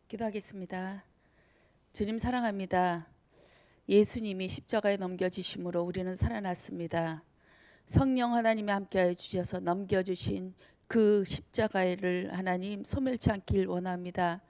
기도하겠습니다. 주님 사랑합니다. 예수님이 십자가에 넘겨지심으로 우리는 살아났습니다. 성령 하나님이 함께하여 주셔서 넘겨주신 그 십자가를 하나님 소멸치 않길 원합니다.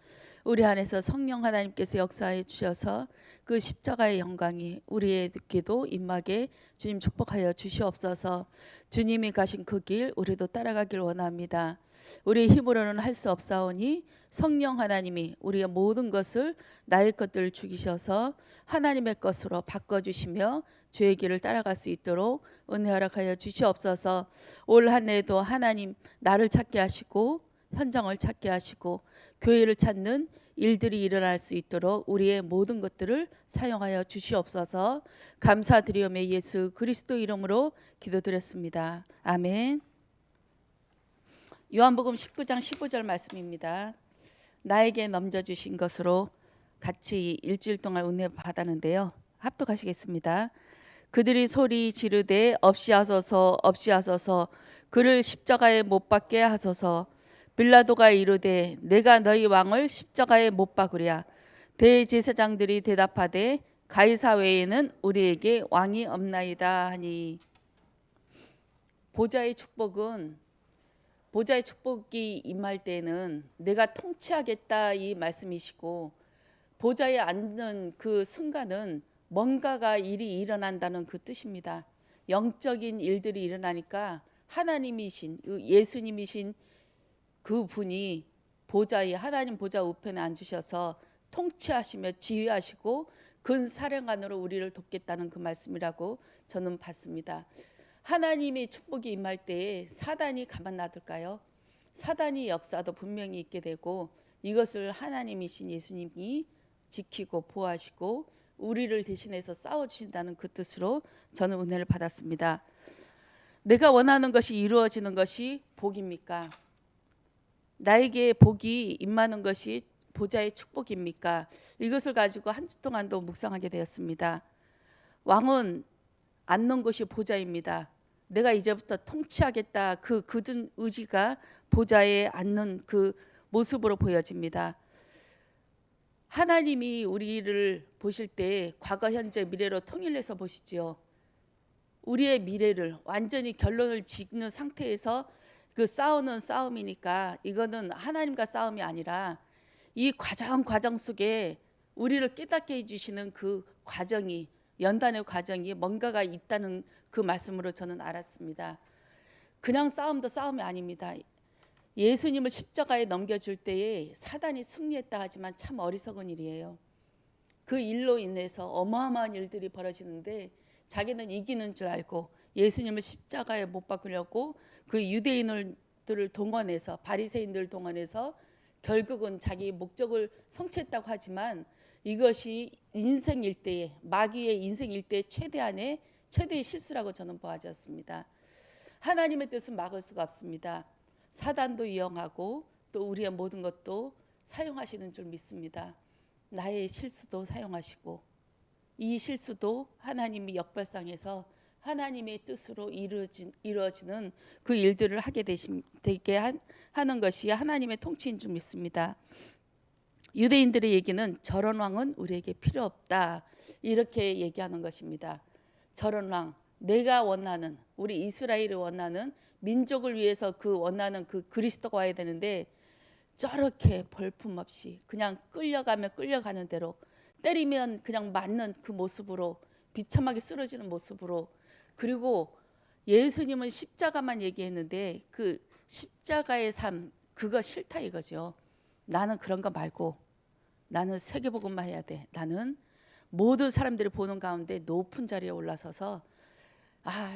우리 안에서 성령 하나님께서 역사해 주셔서 그 십자가의 영광이 우리에게도 임하게 주님 축복하여 주시옵소서. 주님이 가신 그 길 우리도 따라가길 원합니다. 우리의 힘으로는 할 수 없사오니 성령 하나님이 우리의 모든 것을 나의 것들을 죽이셔서 하나님의 것으로 바꿔주시며 주의 길을 따라갈 수 있도록 은혜 허락하여 주시옵소서. 올 한 해도 하나님 나를 찾게 하시고 현장을 찾게 하시고 교회를 찾는 일들이 일어날 수 있도록 우리의 모든 것들을 사용하여 주시옵소서. 감사드리오며 예수 그리스도 이름으로 기도드렸습니다. 아멘. 요한복음 19장 15절 말씀입니다. 나에게 넘겨주신 것으로 같이 일주일 동안 은혜 받았는데요. 합독하시겠습니다. 그들이 소리 지르되 없이 하소서 없이 하소서 그를 십자가에 못 박게 하소서. 빌라도가 이르되 내가 너희 왕을 십자가에 못 박으랴. 대제사장들이 대답하되 가이사 외에는 우리에게 왕이 없나이다 하니. 보좌의 축복이 임할 때는 내가 통치하겠다 이 말씀이시고, 보좌에 앉는 그 순간은 뭔가가 일이 일어난다는 그 뜻입니다. 영적인 일들이 일어나니까 하나님이신 예수님이신 그 분이 보좌에 하나님 보좌 우편에 앉으셔서 통치하시며 지휘하시고 근사령관으로 우리를 돕겠다는 그 말씀이라고 저는 봤습니다. 하나님의 축복이 임할 때에 사단이 가만 놔둘까요? 사단이 역사도 분명히 있게 되고 이것을 하나님이신 예수님이 지키고 보호하시고 우리를 대신해서 싸워주신다는 그 뜻으로 저는 은혜를 받았습니다. 내가 원하는 것이 이루어지는 것이 복입니까? 나에게 복이 임하는 것이 보좌의 축복입니까? 이것을 가지고 한 주 동안도 묵상하게 되었습니다. 왕은 앉는 곳이 보좌입니다. 내가 이제부터 통치하겠다 그 굳은 의지가 보좌에 앉는 그 모습으로 보여집니다. 하나님이 우리를 보실 때 과거 현재 미래로 통일해서 보시지요. 우리의 미래를 완전히 결론을 짓는 상태에서 그 싸우는 싸움이니까 이거는 하나님과 싸움이 아니라 이 과정 속에 우리를 깨닫게 해주시는 그 과정이, 연단의 과정이 뭔가가 있다는 그 말씀으로 저는 알았습니다. 그냥 싸움도 싸움이 아닙니다. 예수님을 십자가에 넘겨줄 때에 사단이 승리했다 하지만 참 어리석은 일이에요. 그 일로 인해서 어마어마한 일들이 벌어지는데 자기는 이기는 줄 알고 예수님을 십자가에 못 박으려고 그 유대인들을 동원해서 바리새인들을 동원해서 결국은 자기 목적을 성취했다고 하지만 이것이 인생 일대의 마귀의 인생 일대의 최대의 실수라고 저는 보아졌습니다. 하나님의 뜻은 막을 수가 없습니다. 사단도 이용하고 또 우리의 모든 것도 사용하시는 줄 믿습니다. 나의 실수도 사용하시고 이 실수도 하나님이 역발상해서 하나님의 뜻으로 이루어지는 그 일들을 하게 되게 하는 것이 하나님의 통치인 줄 믿습니다. 유대인들의 얘기는 저런 왕은 우리에게 필요 없다 이렇게 얘기하는 것입니다. 저런 왕, 내가 원하는 우리 이스라엘이 원하는 민족을 위해서 그 원하는 그 그리스도가 와야 되는데 저렇게 볼품없이 그냥 끌려가는 대로 때리면 그냥 맞는 그 모습으로 비참하게 쓰러지는 모습으로, 그리고 예수님은 십자가만 얘기했는데 그 십자가의 삶 그거 싫다 이거죠. 나는 그런 거 말고 나는 세계복음만 해야 돼. 나는 모든 사람들이 보는 가운데 높은 자리에 올라서서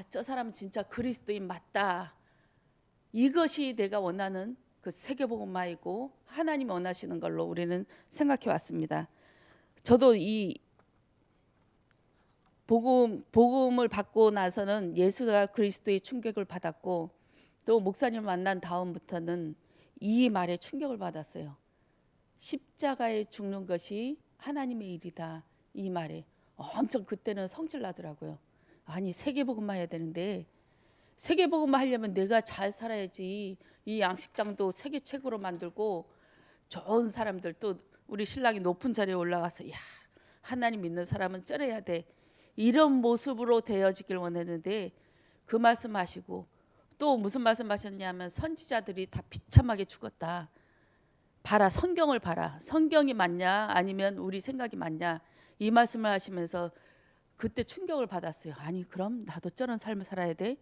저 사람은 진짜 그리스도인 맞다. 이것이 내가 원하는 그 세계복음만이고 하나님이 원하시는 걸로 우리는 생각해 왔습니다. 저도 이 복음을 받고 나서는 예수가 그리스도의 충격을 받았고 또 목사님을 만난 다음부터는 이 말에 충격을 받았어요. 십자가에 죽는 것이 하나님의 일이다. 이 말에 엄청 그때는 성질 나더라고요. 아니 세계복음만 해야 되는데 세계복음만 하려면 내가 잘 살아야지. 이 양식장도 세계 최고로 만들고 좋은 사람들 또 우리 신랑이 높은 자리에 올라가서 야, 하나님 믿는 사람은 쩔어야 돼. 이런 모습으로 되어지길 원했는데 그 말씀하시고 또 무슨 말씀하셨냐면 선지자들이 다 비참하게 죽었다. 봐라, 성경을 봐라. 성경이 맞냐 아니면 우리 생각이 맞냐. 이 말씀을 하시면서 그때 충격을 받았어요. 아니 그럼 나도 저런 삶을 살아야 돼?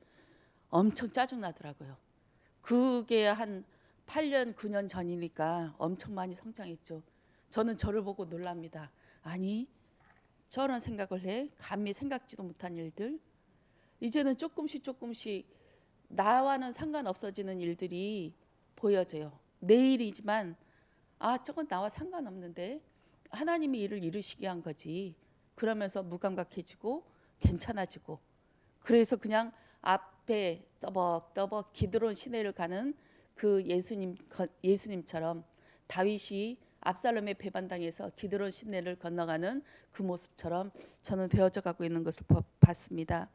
엄청 짜증나더라고요. 그게 한 8년 9년 전이니까 엄청 많이 성장했죠. 저는 저를 보고 놀랍니다. 아니 저런 생각을 해? 감히 생각지도 못한 일들. 이제는 조금씩 나와는 상관없어지는 일들이 보여져요. 내일이지만 아 저건 나와 상관없는데 하나님이 일을 이루시게 한 거지. 그러면서 무감각해지고 괜찮아지고 그래서 그냥 앞에 떠벅떠벅 기드론 시내를 가는 그 예수님처럼 다윗이 압살롬의 배반당해서 기드론 시내를 건너가는 그 모습처럼 저는 되어져 가고 있는 것을 봤습니다.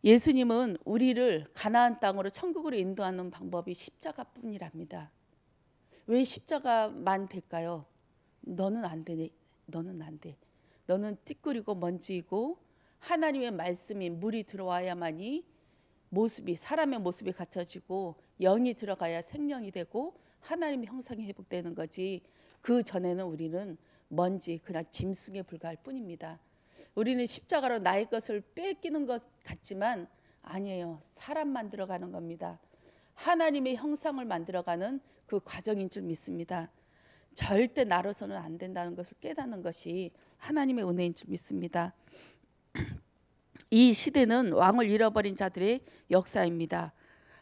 예수님은 우리를 가나안 땅으로 천국으로 인도하는 방법이 십자가뿐이랍니다. 왜 십자가만 될까요? 너는 안 되네. 너는 안 돼. 너는 띠꾸리고 먼지이고 하나님의 말씀이 물이 들어와야만이 모습이 사람의 모습이 갖춰지고 영이 들어가야 생명이 되고 하나님의 형상이 회복되는 거지. 그 전에는 우리는 먼지 그냥 짐승에 불과할 뿐입니다. 우리는 십자가로 나의 것을 뺏기는 것 같지만 아니에요. 사람 만들어가는 겁니다. 하나님의 형상을 만들어가는 그 과정인 줄 믿습니다. 절대 나로서는 안 된다는 것을 깨닫는 것이 하나님의 은혜인 줄 믿습니다. 이 시대는 왕을 잃어버린 자들의 역사입니다.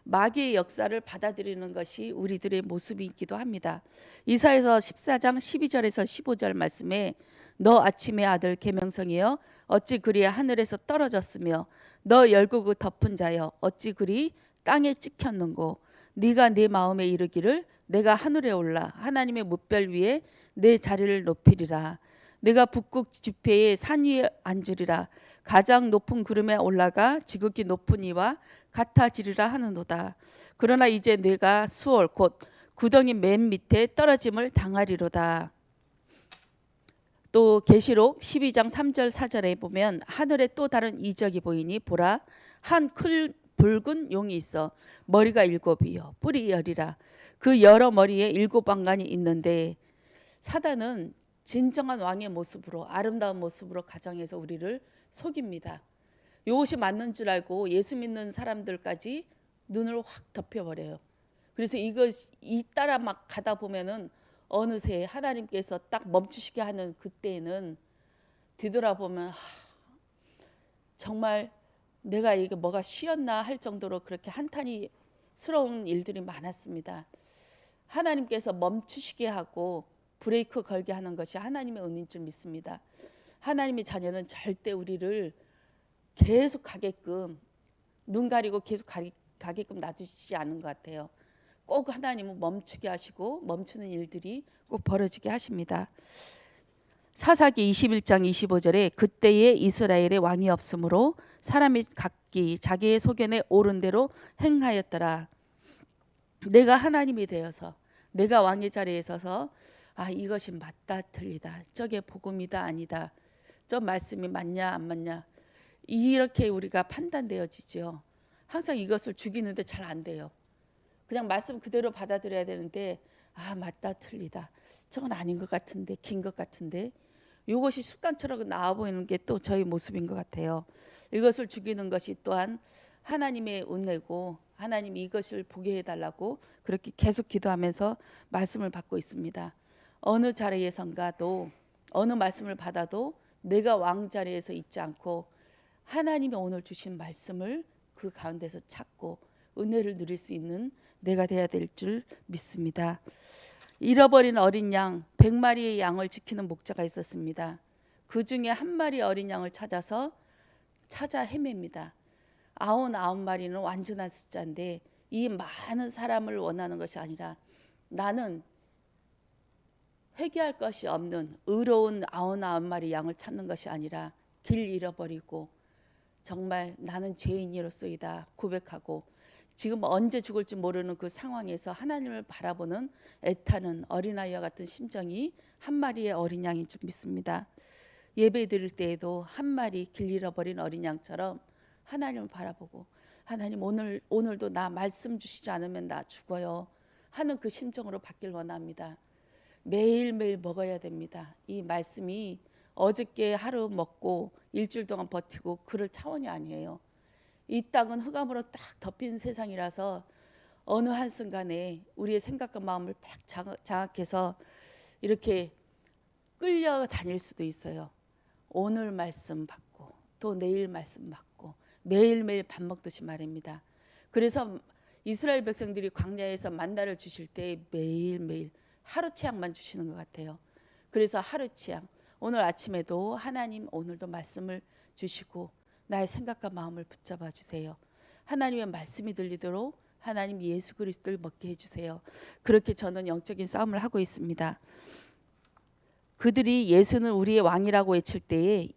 마귀의 역사를 받아들이는 것이 우리들의 모습이기도 합니다. 이사야서 14장 12절에서 15절 말씀에 너 아침의 아들 계명성이여 어찌 그리 하늘에서 떨어졌으며 너 열국을 덮은 자여 어찌 그리 땅에 찍혔는고 네가 네 마음에 이르기를 내가 하늘에 올라 하나님의 뭇별 위에 내 자리를 높이리라. 내가 북극 지폐의 산 위에 앉으리라. 가장 높은 구름에 올라가 지극히 높은 이와 같아지리라 하는도다. 그러나 이제 내가 수월 곧 구덩이 맨 밑에 떨어짐을 당하리로다. 또 계시록 12장 3절 4절에 보면 하늘에 또 다른 이적이 보이니 보라 한 큰 붉은 용이 있어 머리가 7이요 뿔이 10이라. 그 여러 머리에 7왕관이 있는데 사단은 진정한 왕의 모습으로 아름다운 모습으로 가정해서 우리를 속입니다. 이것이 맞는 줄 알고 예수 믿는 사람들까지 눈을 확 덮여버려요. 그래서 이 따라 막 가다 보면은 어느새 하나님께서 딱 멈추시게 하는 그때에는 뒤돌아보면 정말 내가 이게 뭐가 쉬었나 할 정도로 그렇게 한탄이스러운 일들이 많았습니다. 하나님께서 멈추시게 하고 브레이크 걸게 하는 것이 하나님의 은혜인 줄 믿습니다. 하나님의 자녀는 절대 우리를 계속 가게끔 눈 가리고 계속 가게끔 놔두시지 않은 것 같아요. 꼭 하나님은 멈추게 하시고 멈추는 일들이 꼭 벌어지게 하십니다. 사사기 21장 25절에 그때에 이스라엘에 왕이 없으므로 사람이 각기 자기의 소견에 옳은 대로 행하였더라. 내가 하나님이 되어서 내가 왕의 자리에 서서 이것이 맞다 틀리다 저게 복음이다 아니다 저 말씀이 맞냐 안 맞냐 이렇게 우리가 판단되어지죠. 항상 이것을 죽이는데 잘 안 돼요. 그냥 말씀 그대로 받아들여야 되는데 맞다 틀리다 저건 아닌 것 같은데 긴 것 같은데 이것이 습관처럼 나와 보이는 게 또 저희 모습인 것 같아요. 이것을 죽이는 것이 또한 하나님의 은혜고 하나님이 이것을 보게 해달라고 그렇게 계속 기도하면서 말씀을 받고 있습니다. 어느 자리에선가도 어느 말씀을 받아도 내가 왕자리에서 있지 않고 하나님이 오늘 주신 말씀을 그 가운데서 찾고 은혜를 누릴 수 있는 내가 돼야 될 줄 믿습니다. 잃어버린 어린 양 100마리의 양을 지키는 목자가 있었습니다. 그 중에 한 마리 어린 양을 찾아 헤맵니다. 99마리는 완전한 숫자인데 이 많은 사람을 원하는 것이 아니라 나는 회개할 것이 없는 의로운 99마리 양을 찾는 것이 아니라 길 잃어버리고 정말 나는 죄인이로소이다 고백하고 지금 언제 죽을지 모르는 그 상황에서 하나님을 바라보는 애타는 어린아이와 같은 심정이 한 마리의 어린 양인 줄 믿습니다. 예배 드릴 때에도 한 마리 길 잃어버린 어린 양처럼 하나님을 바라보고 하나님 오늘도 나 말씀 주시지 않으면 나 죽어요 하는 그 심정으로 받길 원합니다. 매일매일 먹어야 됩니다. 이 말씀이 어저께 하루 먹고 일주일 동안 버티고 그럴 차원이 아니에요. 이 땅은 흑암으로 딱 덮인 세상이라서 어느 한순간에 우리의 생각과 마음을 팍 장악해서 이렇게 끌려다닐 수도 있어요. 오늘 말씀 받고 또 내일 말씀 받고 매일매일 밥 먹듯이 말입니다. 그래서 이스라엘 백성들이 광야에서 만나를 주실 때 매일매일 하루 취향만 주시는 것 같아요. 그래서 하루 취향, 오늘 아침에도 하나님 오늘도 말씀을 주시고 나의 생각과 마음을 붙잡아 주세요. 하나님의 말씀이 들리도록 하나님 예수 그리스도를 먹게 해주세요. 그렇게 저는 영적인 싸움을 하고 있습니다. 그들이 예수는 우리의 왕이라고 외칠 때에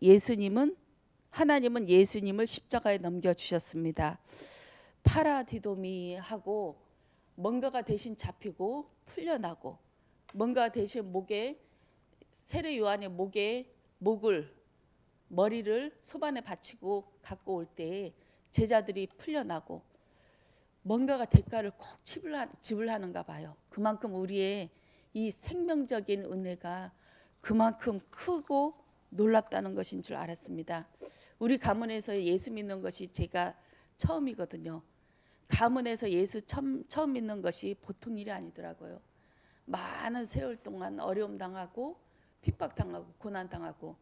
하나님은 예수님을 십자가에 넘겨주셨습니다. 파라디도미하고 뭔가가 대신 잡히고 풀려나고 뭔가 대신 세례 요한의 머리를 소반에 받치고 갖고 올 때에 제자들이 풀려나고 뭔가가 대가를 꼭 지불하는가 봐요. 그만큼 우리의 이 생명적인 은혜가 그만큼 크고 놀랍다는 것인 줄 알았습니다. 우리 가문에서 예수 믿는 것이 제가 처음이거든요. 가문에서 예수 처음 믿는 것이 보통 일이 아니더라고요. 많은 세월 동안 어려움 당하고 핍박당하고 고난당하고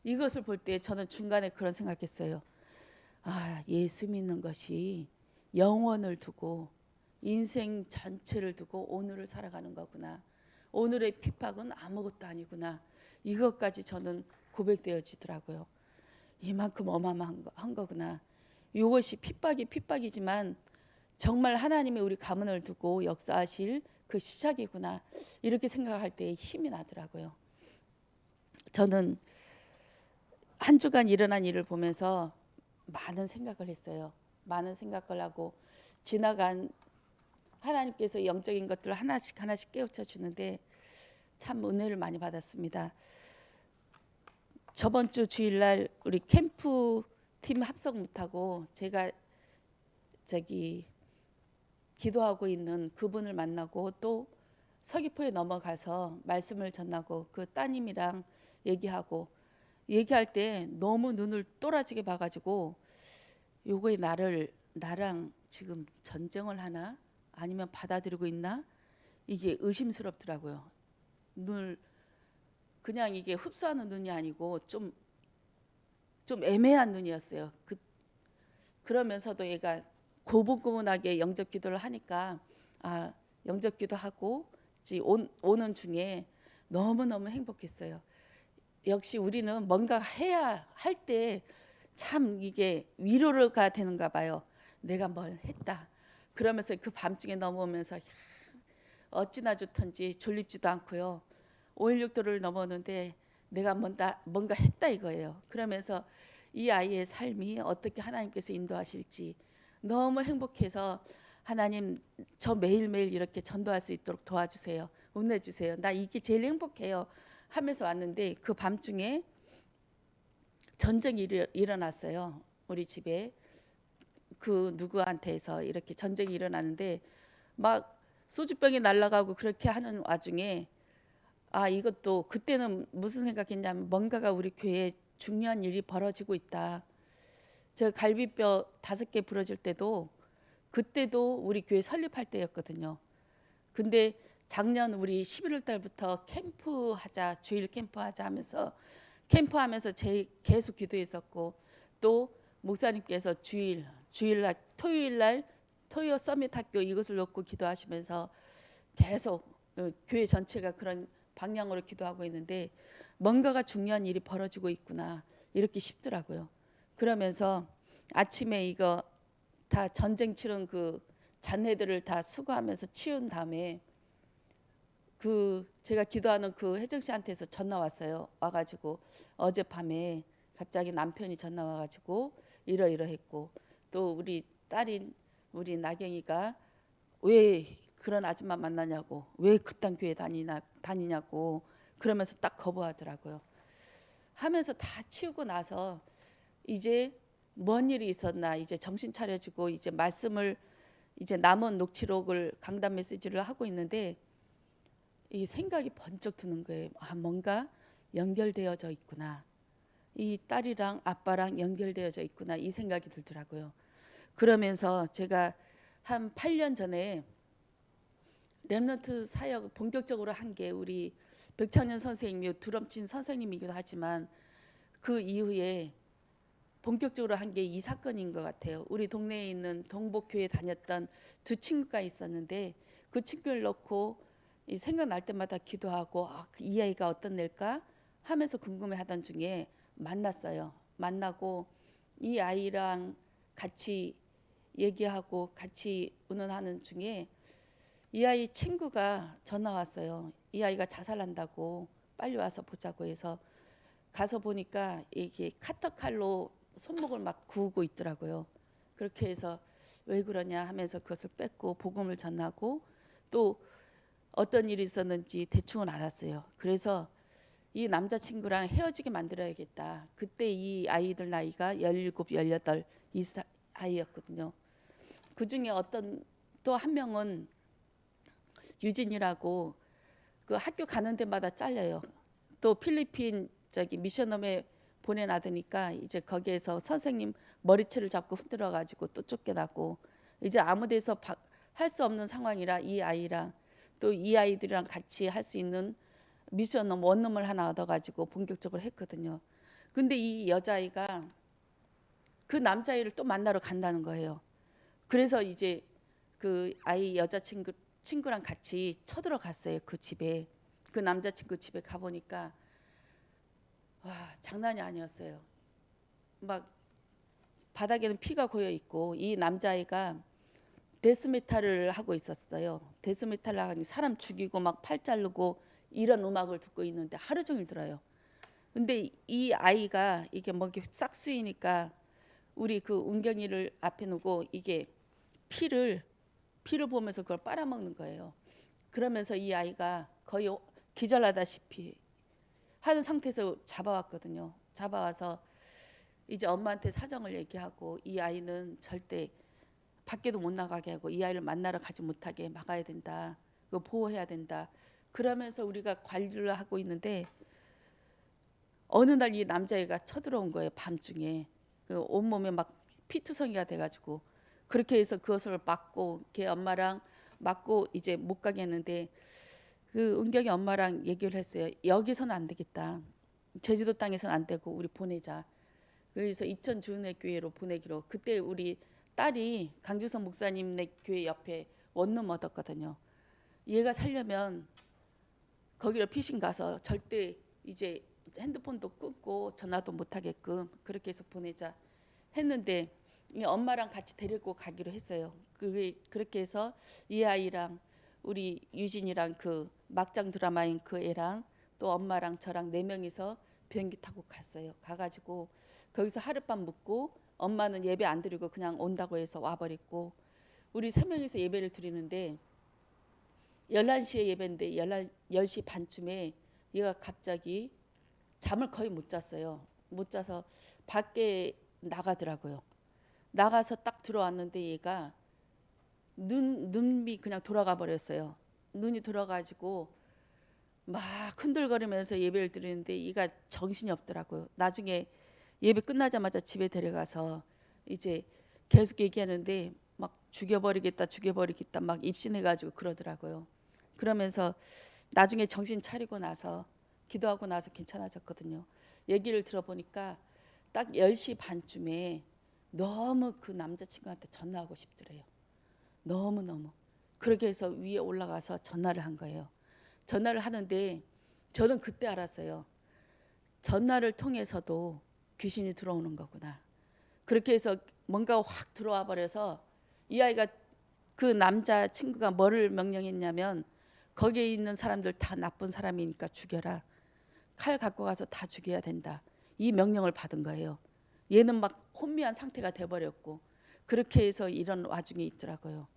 이것을 볼 때 저는 중간에 그런 생각했어요. 예수 믿는 것이 영원을 두고 인생 전체를 두고 오늘을 살아가는 거구나. 오늘의 핍박은 아무것도 아니구나. 이것까지 저는 고백되어지더라고요. 이만큼 어마어마한 거구나. 이것이 핍박이지만 정말 하나님이 우리 가문을 두고 역사하실 그 시작이구나. 이렇게 생각할 때 힘이 나더라고요. 저는 한 주간 일어난 일을 보면서 많은 생각을 했어요. 많은 생각을 하고 지나간 하나님께서 영적인 것들을 하나씩 깨우쳐 주는데 참 은혜를 많이 받았습니다. 저번 주 주일날 우리 캠프 팀 합석 못하고 제가 기도하고 있는 그분을 만나고 또 서귀포에 넘어가서 말씀을 전하고 그 따님이랑 얘기할 때 너무 눈을 또라지게 봐가지고 요거에 나랑 지금 전쟁을 하나 아니면 받아들이고 있나 이게 의심스럽더라고요. 눈을 그냥 이게 흡수하는 눈이 아니고 좀 애매한 눈이었어요. 그러면서도 얘가 고분고분하게 영접 기도를 하니까 영접 기도하고 오는 중에 너무너무 행복했어요. 역시 우리는 뭔가 해야 할 때 참 이게 위로가 되는가 봐요. 내가 뭘 했다. 그러면서 그 밤중에 넘어오면서 어찌나 좋던지 졸립지도 않고요. 5.16도를 넘었는데 내가 뭔가 했다 이거예요. 그러면서 이 아이의 삶이 어떻게 하나님께서 인도하실지 너무 행복해서 하나님 저 매일매일 이렇게 전도할 수 있도록 도와주세요. 은혜주세요. 나 이게 제일 행복해요 하면서 왔는데 그 밤중에 전쟁이 일어났어요. 우리 집에 그 누구한테서 이렇게 전쟁이 일어나는데 막 소주병이 날아가고 그렇게 하는 와중에 이것도 그때는 무슨 생각했냐면 뭔가가 우리 교회에 중요한 일이 벌어지고 있다. 제가 갈비뼈 5개 부러질 때도 그때도 우리 교회 설립할 때였거든요. 근데 작년 우리 11월 달부터 주일 캠프하자 하면서 캠프하면서 계속 기도했었고 또 목사님께서 주일날 토요일날 토요 서밋 학교 이것을 놓고 기도하시면서 계속 교회 전체가 그런 방향으로 기도하고 있는데 뭔가가 중요한 일이 벌어지고 있구나 이렇게 싶더라고요. 그러면서 아침에 이거 다 전쟁 치른 그 잔해들을 다 수거하면서 치운 다음에 제가 기도하는 그 혜정 씨한테서 전화 왔어요. 와가지고 어젯밤에 갑자기 남편이 전화 와가지고 이러이러했고 또 우리 딸인 우리 나경이가 왜 그런 아줌마 만나냐고, 왜 그딴 교회 다니냐고 그러면서 딱 거부하더라고요. 하면서 다 치우고 나서 이제 뭔 일이 있었나, 이제 정신 차려지고 이제 말씀을, 이제 남은 녹취록을 강단 메시지를 하고 있는데 이 생각이 번쩍 드는 거예요. 아, 뭔가 연결되어져 있구나. 이 딸이랑 아빠랑 연결되어져 있구나, 이 생각이 들더라고요. 그러면서 제가 한 8년 전에 렘넌트 사역 본격적으로 한 게 우리 백창년 선생님이 드럼 친 선생님이기도 하지만 그 이후에 본격적으로 한 게 이 사건인 것 같아요. 우리 동네에 있는 동복교회 다녔던 두 친구가 있었는데 그 친구를 놓고 생각날 때마다 기도하고, 아, 이 아이가 어떤 애일까 하면서 궁금해하던 중에 만났어요. 만나고 이 아이랑 같이 얘기하고 같이 의논하는 중에 이 아이 친구가 전화 왔어요. 이 아이가 자살한다고 빨리 와서 보자고 해서 가서 보니까 이게 카터칼로 손목을 막 구우고 있더라고요. 그렇게 해서 왜 그러냐 하면서 그것을 뺏고 복음을 전하고 또 어떤 일이 있었는지 대충은 알았어요. 그래서 이 남자친구랑 헤어지게 만들어야겠다. 그때 이 아이들 나이가 17, 18 이 아이였거든요. 그중에 어떤 또 한 명은 유진이라고 그 학교 가는 데마다 잘려요. 또 필리핀 저기 미션홈에 보내놔두니까 이제 거기에서 선생님 머리채를 잡고 흔들어 가지고 또 쫓겨나고 이제 아무 데서 할 수 없는 상황이라 이 아이랑 또 이 아이들이랑 같이 할 수 있는 미션홈 원룸을 하나 얻어가지고 본격적으로 했거든요. 근데 이 여자아이가 그 남자아이를 또 만나러 간다는 거예요. 그래서 이제 그 아이 친구랑 같이 쳐들어갔어요. 그 집에, 그 남자친구 집에 가보니까 와, 장난이 아니었어요. 막 바닥에는 피가 고여 있고 이 남자아이가 데스메탈을 하고 있었어요. 데스메탈을 하니 사람 죽이고 막 팔 자르고 이런 음악을 듣고 있는데 하루 종일 들어요. 근데 이 아이가 이게 뭐 싹 쓰이니까 우리 그 은경이를 앞에 놓고 이게 피를 보면서 그걸 빨아먹는 거예요. 그러면서 이 아이가 거의 기절하다시피 하는 상태에서 잡아왔거든요. 잡아와서 이제 엄마한테 사정을 얘기하고 이 아이는 절대 밖에도 못 나가게 하고 이 아이를 만나러 가지 못하게 막아야 된다. 그거 보호해야 된다. 그러면서 우리가 관리를 하고 있는데 어느 날 이 남자애가 쳐들어온 거예요. 밤중에 그 온몸에 막 피투성이가 돼가지고 그렇게 해서 그것을 막고 걔 엄마랑 막고 이제 못 가게 했는데 그 은경이 엄마랑 얘기를 했어요. 여기서는 안 되겠다. 제주도 땅에서는 안 되고 우리 보내자. 그래서 이천 주은혜 교회로 보내기로. 그때 우리 딸이 강주성 목사님네 교회 옆에 원룸 얻었거든요. 얘가 살려면 거기로 피신 가서 절대 이제 핸드폰도 끊고 전화도 못 하게끔 그렇게 해서 보내자 했는데 이 엄마랑 같이 데리고 가기로 했어요. 그렇게 해서 이 아이랑 우리 유진이랑 그 막장 드라마인 그 애랑 또 엄마랑 저랑 4명이서 비행기 타고 갔어요. 가가지고 거기서 하룻밤 묵고 엄마는 예배 안 드리고 그냥 온다고 해서 와버렸고 우리 3명이서 예배를 드리는데 11시에 예배인데 10시 반쯤에 얘가 갑자기 잠을 거의 못 잤어요. 못 자서 밖에 나가더라고요. 나가서 딱 들어왔는데 얘가 눈이 그냥 돌아가 버렸어요. 눈이 돌아가지고 막 흔들거리면서 예배를 드리는데 얘가 정신이 없더라고요. 나중에 예배 끝나자마자 집에 데려가서 이제 계속 얘기하는데 막 죽여버리겠다 막 입신해가지고 그러더라고요. 그러면서 나중에 정신 차리고 나서 기도하고 나서 괜찮아졌거든요. 얘기를 들어보니까 딱 10시 반쯤에 너무 그 남자친구한테 전화하고 싶더래요. 너무너무. 그렇게 해서 위에 올라가서 전화를 한 거예요. 전화를 하는데 저는 그때 알았어요. 전화를 통해서도 귀신이 들어오는 거구나. 그렇게 해서 뭔가 확 들어와 버려서 이 아이가 그 남자 친구가 뭐를 명령했냐면 거기에 있는 사람들 다 나쁜 사람이니까 죽여라. 칼 갖고 가서 다 죽여야 된다. 이 명령을 받은 거예요. 얘는 막 혼미한 상태가 돼버렸고 그렇게 해서 이런 와중에 있더라고요.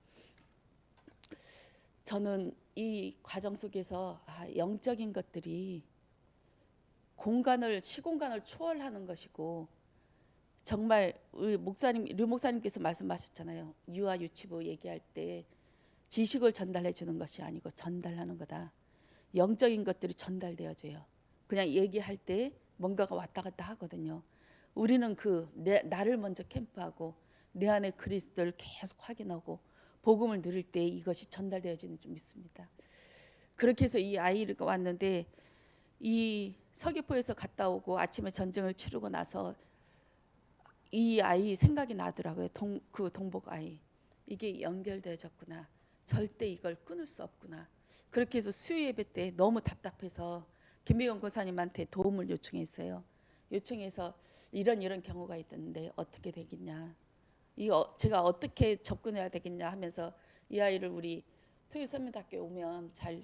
저는 이 과정 속에서 영적인 것들이 시공간을 초월하는 것이고, 정말 우리 류 목사님께서 말씀하셨잖아요. 유아 유치부 얘기할 때 지식을 전달해 주는 것이 아니고 전달하는 거다. 영적인 것들이 전달되어져요. 그냥 얘기할 때 뭔가가 왔다 갔다 하거든요. 우리는 나를 먼저 캠프하고 내 안에 그리스도를 계속 확인하고 복음을 누릴 때 이것이 전달되어지는 줄 믿습니다. 그렇게 해서 이 아이가 왔는데, 이 서귀포에서 갔다 오고 아침에 전쟁을 치르고 나서 이 아이 생각이 나더라고요. 그 동복 아이. 이게 연결되어졌구나. 절대 이걸 끊을 수 없구나. 그렇게 해서 수요 예배 때 너무 답답해서 김미경 권사님한테 도움을 요청했어요. 요청해서 이런 경우가 있던데 어떻게 되겠냐. 제가 어떻게 접근해야 되겠냐 하면서 이 아이를 우리 토요선민학교에 오면 잘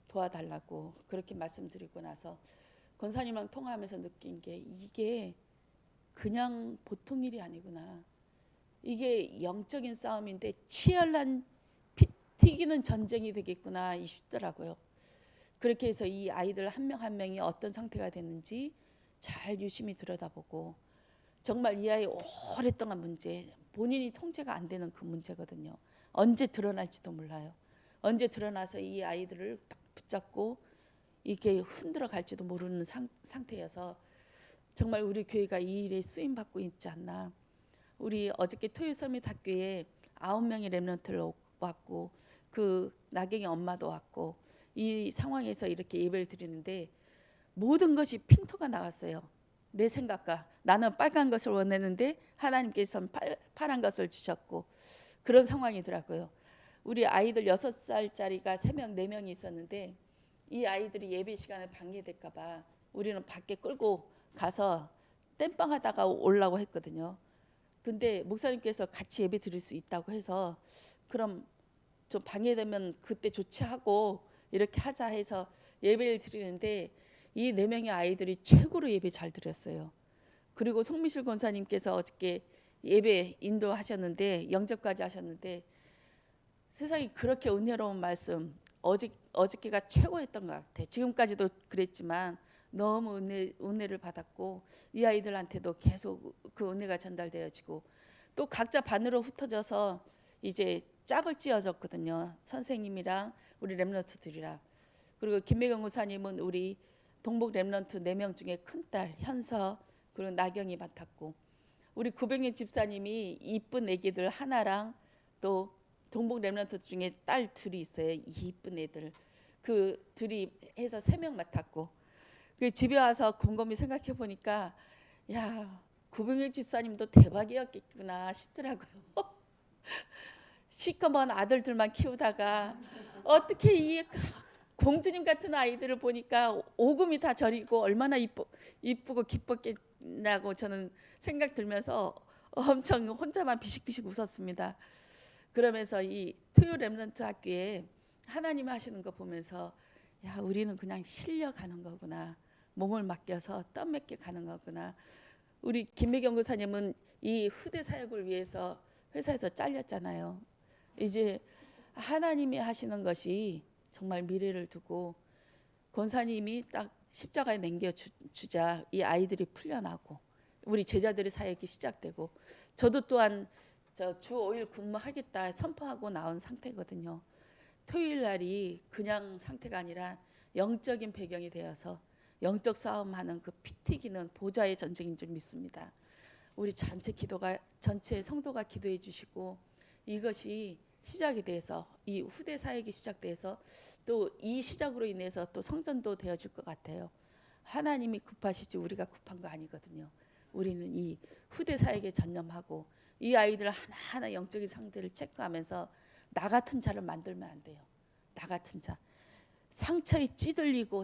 도와달라고 그렇게 말씀드리고 나서 권사님랑 통화하면서 느낀 게, 이게 그냥 보통 일이 아니구나. 이게 영적인 싸움인데 치열한 피 튀기는 전쟁이 되겠구나 싶더라고요. 그렇게 해서 이 아이들 한 명 한 명이 어떤 상태가 됐는지 잘 유심히 들여다보고, 정말 이 아이 오랫동안 문제, 본인이 통제가 안 되는 그 문제거든요. 언제 드러날지도 몰라요. 언제 드러나서 이 아이들을 딱 붙잡고 이게 흔들어 갈지도 모르는 상태여서 정말 우리 교회가 이 일에 쓰임 받고 있지 않나. 우리 어저께 토요서밋 학교에 9명의 렘넌트를 왔고, 그 나경이 엄마도 왔고, 이 상황에서 이렇게 예배를 드리는데 모든 것이 핀토가 나왔어요. 내 생각과, 나는 빨간 것을 원했는데 하나님께서는 파란 것을 주셨고, 그런 상황이더라고요. 우리 아이들 6살짜리가 3명 4명이 있었는데, 이 아이들이 예배 시간에 방해될까 봐 우리는 밖에 끌고 가서 땜빵 하다가 오려고 했거든요. 근데 목사님께서 같이 예배 드릴 수 있다고 해서, 그럼 좀 방해되면 그때 조치하고 이렇게 하자 해서 예배를 드리는데, 이 4명의 아이들이 최고로 예배 잘 드렸어요. 그리고 송미실 권사님께서 어저께 예배 인도하셨는데, 영접까지 하셨는데, 세상에 그렇게 은혜로운 말씀, 어저께가 최고였던 것 같아요. 지금까지도 그랬지만 너무 은혜를 받았고, 이 아이들한테도 계속 그 은혜가 전달되어지고, 또 각자 반으로 흩어져서 이제 짝을 지어졌거든요. 선생님이랑 우리 렘넌트들이랑. 그리고 김매경 목사님은 우리 동복 렘넌트 4명 중에 큰딸 현서, 그리고 나경이 맡았고, 우리 구병현 집사님이 이쁜 애기들 하나랑 또 동복 렘넌트 중에 딸 둘이 있어요. 이쁜 애들. 그 둘이 해서 3명 맡았고, 그 집에 와서 곰곰이 생각해 보니까, 야, 구병현 집사님도 대박이었겠구나 싶더라고요. 시커먼 아들들만 키우다가 어떻게 이 공주님 같은 아이들을 보니까 오금이 다 저리고 얼마나 이쁘고 기뻤겠냐고 저는 생각 들면서 엄청 혼자만 비식비식 웃었습니다. 그러면서 이 토요 렘넌트 학교에 하나님 하시는 거 보면서, 야, 우리는 그냥 실려가는 거구나. 몸을 맡겨서 떠맡겨 가는 거구나. 우리 김매경 교사님은 이 후대 사역을 위해서 회사에서 잘렸잖아요. 이제 하나님이 하시는 것이 정말 미래를 두고, 권사님이 딱 십자가에 남겨주자 이 아이들이 풀려나고 우리 제자들의 사역이 시작되고, 저도 또한 주 5일 근무하겠다 선포하고 나온 상태거든요. 토요일 날이 그냥 상태가 아니라 영적인 배경이 되어서 영적 싸움하는 그 피 튀기는 보좌의 전쟁인 줄 믿습니다. 우리 전체 성도가 기도해 주시고, 이것이 시작이 돼서 이 후대 사역이 시작돼서 또 이 시작으로 인해서 또 성전도 되어질 것 같아요. 하나님이 급하시지 우리가 급한 거 아니거든요. 우리는 이 후대 사역에 전념하고 이 아이들 하나하나 영적인 상태를 체크하면서 나 같은 자를 만들면 안 돼요. 나 같은 자. 상처에 찌들리고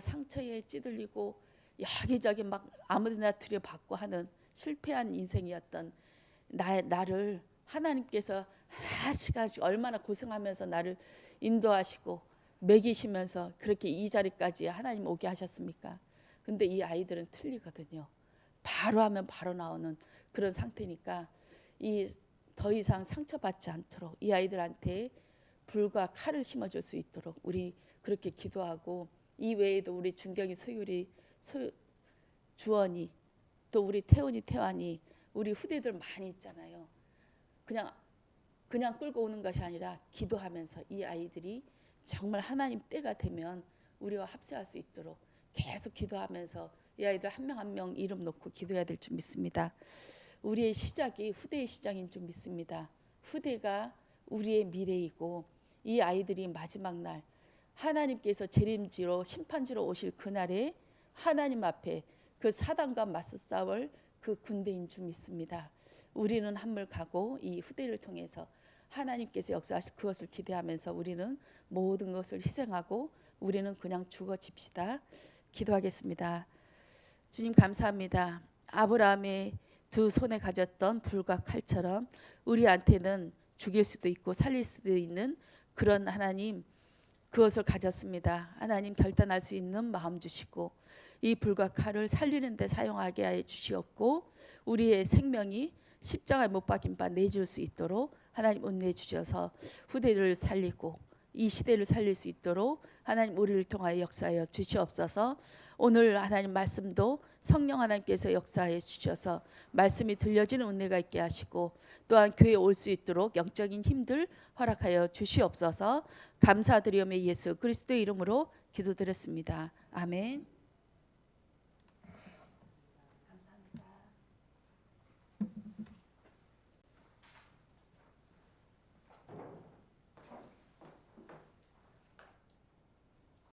여기저기 막 아무데나 들여받고 하는 실패한 인생이었던 나를 하나님께서 하나씩 얼마나 고생하면서 나를 인도하시고 먹이시면서 그렇게 이 자리까지 하나님 오게 하셨습니까? 근데 이 아이들은 틀리거든요. 바로 하면 바로 나오는 그런 상태니까, 이 더 이상 상처받지 않도록 이 아이들한테 불과 칼을 심어줄 수 있도록 우리 그렇게 기도하고, 이 외에도 우리 준경이, 소율이, 주원이, 또 우리 태훈이, 태환이, 우리 후대들 많이 있잖아요. 그냥 끌고 오는 것이 아니라 기도하면서 이 아이들이 정말 하나님 때가 되면 우리와 합세할 수 있도록 계속 기도하면서 이 아이들 한 명 한 명 이름 놓고 기도해야 될 줄 믿습니다. 우리의 시작이 후대의 시작인 줄 믿습니다. 후대가 우리의 미래이고, 이 아이들이 마지막 날 하나님께서 재림지로 심판지로 오실 그날에 하나님 앞에 그 사단과 맞서 싸울 그 군대인 줄 믿습니다. 우리는 한물 가고 이 후대를 통해서 하나님께서 역사하실 그것을 기대하면서 우리는 모든 것을 희생하고 우리는 그냥 죽어집시다. 기도하겠습니다. 주님 감사합니다. 아브라함의 두 손에 가졌던 불과 칼처럼 우리한테는 죽일 수도 있고 살릴 수도 있는 그런 하나님, 그것을 가졌습니다. 하나님 결단할 수 있는 마음 주시고 이 불과 칼을 살리는 데 사용하게 해 주시옵고, 우리의 생명이 십자가에 못 박힌 바 내줄 수 있도록 하나님 은혜 주셔서 후대를 살리고 이 시대를 살릴 수 있도록 하나님 우리를 통하여 역사하여 주시옵소서. 오늘 하나님 말씀도 성령 하나님께서 역사해 주셔서 말씀이 들려지는 은혜가 있게 하시고, 또한 교회에 올 수 있도록 영적인 힘들 허락하여 주시옵소서. 감사드리오며 예수 그리스도의 이름으로 기도드렸습니다. 아멘.